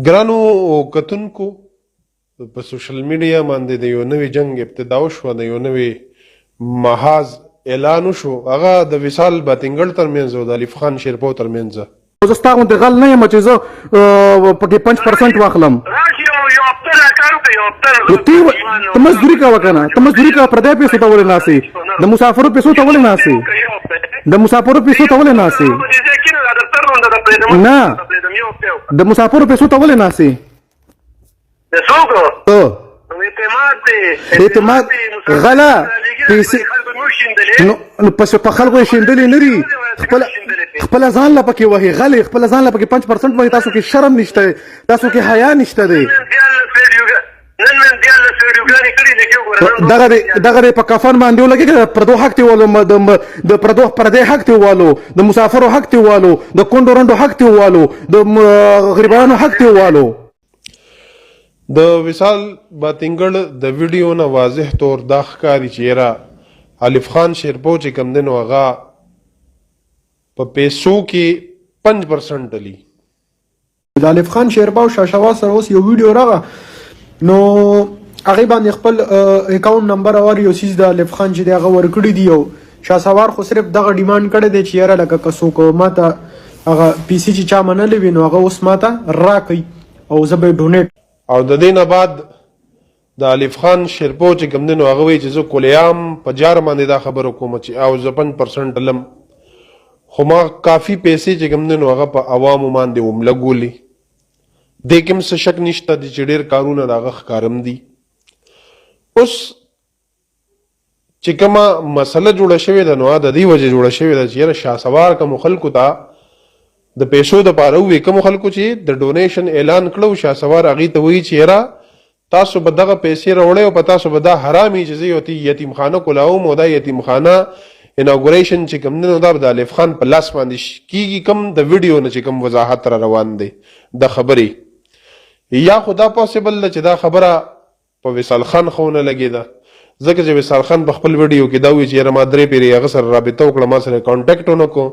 ګرانو کتونکو په سوشل میډیا باندې د یو نوي جنگ ابتدا وشوه، د یو نوي محاذ اعلان وشو، هغه د وصال باتنګړ ترمنځ او د الف خان شیرپو ترمنځ. زه ستا غوندې غل نه یم چې زه پکې 5% واخلم. ته مزدوري کوه که نه، ته مزدوري کوه، پردی پیسو ته ولې ناستې؟ د مسافرو پیسو ته ولې ناستې؟ د مسافرو پیسو ته ولې ناستې؟ نه، د مسافرو پیسو ته ولې ناستې؟ اعتماد غلا پیسې نو په خلکو یې شیندلې نه دي، خپله ځان له پکې وهي غلې، خپله ځان له پکې 5% وهي. تاسو کې شرم نشته، تاسو کې حیا نشته دی. دغه دی په کفن باندې ولګېږه، د پردو حق ته والو، د پردو پردی حق ته والو، د مسافرو حق ته والو، د کونډو رنډو حق ته والو، د غریبانو حق ته والو. د وصال باتنګړ د ویډیو نه واضح طور دا ښکاري چې یاره الف خان شیرپو چې کوم دی نو هغه په پیسو کې 5% ډلي. د الف خان شیرپو شهسوار سره اوس یو ویډیو راغی، نو هغې باندې خپل اکاونټ نمبر او یو څیز د الف خان چې دی هغه ورکړي دي. او شهسوار خو صرف دغه ډیمانډ کړی دی چې یاره لکه که څوک ماته هغه پیسې چې چا منلی وي نو هغه اوس ماته راکوي او زه به یې ډونیټ. او د دې نه بعد د الف خان شیرپو چې کوم دی نو هغه وایي چې زه کلیام په جار باندې دا خبره کوم چې او زه 5% لم، خو ما کافي پیسې چې کوم دی نو هغه په عوامو باندې هم لګولي. دې کې هم څه شک نشته دی چې ډېر کارونه د هغه ښکارم دي. اوس چې کومه مسله جوړه شوې ده نو د دې وجې جوړه شوې ده چې یاره شهسوار کومو خلکو ته د پیسو دپاره ووایي، کومو خلکو چې د ډونیشن اعلان کړو شهسوار هغې ته وایي چې یاره تاسو به دغه پیسې راوړئ او په تاسو به دا حرام وي چې زه یو یتیمخانه کولاوم او دا یتیمخانه اناګوریشن چې کوم دی نو دا به د الف خان په لاس باندې کېږي. کوم د ویډیو نه چې کوم وضاحت را روان دی د خبرې، یا خو دا پاسبل ده چې دا خبره په وصال خان خو نه لګېده، ځکه چې وصال خان په خپل ویډیو کې دا وایي چې یاره ما 3 پیرې هغه سره رابطه وکړه، ما سره کانټیکټ ونه کړو.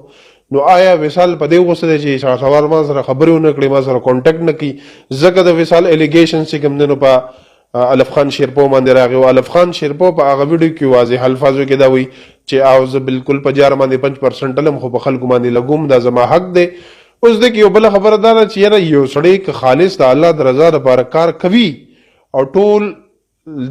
نو آیا وصال په دې غوسه دی چې شهسوار ما سره خبرې ونه کړې، ما سره کانټیکټ نه کړي؟ ځکه د وصال الیګیشن چې کوم دی نو په الف خان شیرپو باندې راغی. او الف خان شیرپو په هغه ویډیو کې واضح الفاظو کې دا وایي چې او زه بالکل په جار باندې 5% لم، خو په خلکو باندې لګوم، دا زما حق دی. اوس دې کې یو بله خبره دا ده چې یاره یو سړی که خالص د الله د رضا دپاره کار کوي او ټول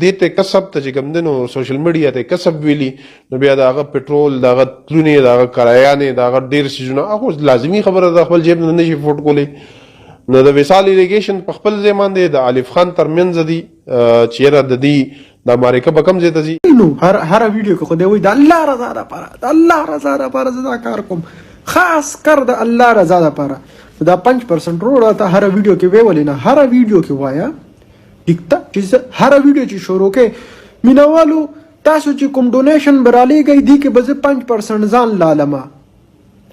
دې ته کسب ته چې کوم دی نو سوشل میډیا ته کسب ویلي، نو بیا د هغه پټرول، د هغه تلونې، د هغه کرایانې، د هغه ډېر څیزونه هغه لازمي خبره ده خپل جیب نه نشي فوټ کولی. نو د وصال الیګیشن په خپل ځای باندې د الف خان ترمنځ دي چې یاره د دې دا مارکه به کوم ځای ته ځي. نو هر ویډیو کې خو دی وایي د الله رضا دپاره، د الله رضا دپاره زه دا کار کوم، خاص کر د الله رضا دپاره. دا 5% روړه ته هر ویډیو کې ویولې نه، هر ویډیو کې وایه ټیک ته چې هر ویډیو چې شروع کې مینوالو تاسو چې کوم ډونیشن به رالیږئ دې کې به زه 5% ځان لالمه،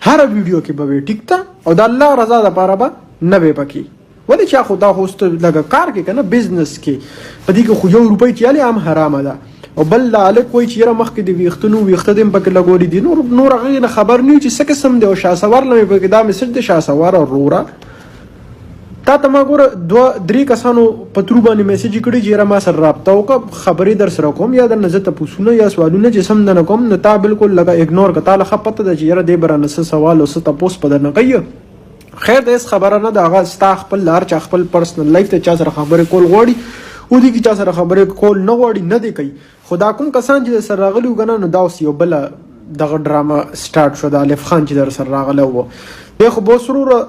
هر ویډیو کې به وي ټیک ته، او د الله رضا دپاره به نه وي پکې. ولې چې خو دا خو لږه کار کې که نه بزنس کې په دې کې خو 1 روپۍ تیالې هم حرامه ده. او بل د هلک وایي چې یاره مخکې د ویښته دې هم پکې لګولي دي، نور هغې نه خبر نه وي چې څه قسم دی. او شهسوار نه مې پکې دا میسج دی، شهسوار وروره تا ته ما ګوره 2-3 کسانو په ترو باندې میسج کړي چې یاره ما سره رابطه وکړه، خبرې در سره کوم یا در نه زه تپوسونه یا سوالونه چې سم نه کوم، نو تا بالکل لکه اګنور که. تا له ښه پته ده چې یاره دې به رانه څه سوال او څه تپوس په درنه کوي. خیر د هېڅ خبره نه ده، هغه ستا خپل هر چا خپل پرسنل لایف ته چا سره خبرې کول غواړي او دې کې چا سره خبرې کول نه غواړي نه دې کوي. خو دا کوم کسان چې در سره راغلي وو که نه، نو دا اوس یو بله دغه ډرامه سټارټ شو د الف خان چې در سره راغلی وو. دی خو به سروره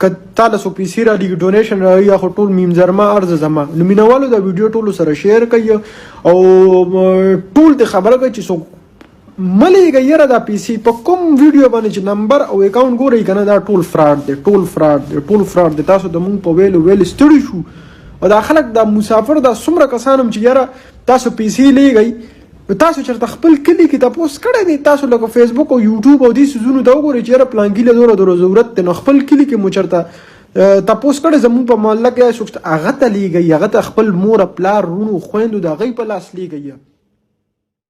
که تا له څوک پیسې رالیږي ډونیشن راوي یا خو ټول میمزرما عرض زما، نو مینوالو دا ویډیو ټولو سره شیر کوي او ټول ته خبره کوي چې څوک ملیږه یاره دا پیسې په کوم ویډیو باندې چې نمبر او اکاونټ ګورئ که نه دا ټول فراډ دی، ټول فراډ دی، ټول فراډ دی. تاسو د مونږ په ویلو ستړي شو. او دا خلک دا مسافر دا څومره کسان هم چې یاره تاسو پیسې لیږئ، تاسو چېرته خپل کلي کې تپوس کړی دی؟ تاسو لکه فیسبوک او یوټیوب او دې څیزونو ته وګورئ چې یاره پلانګي له دوره ضرورت دی، نو خپل کلي کې مو چېرته تپوس کړی زمونږ په محله کې څوک هغه ته لیږئ، هغه ته خپل مور پلار رونو خویندو د هغوی په لاس لیږئ.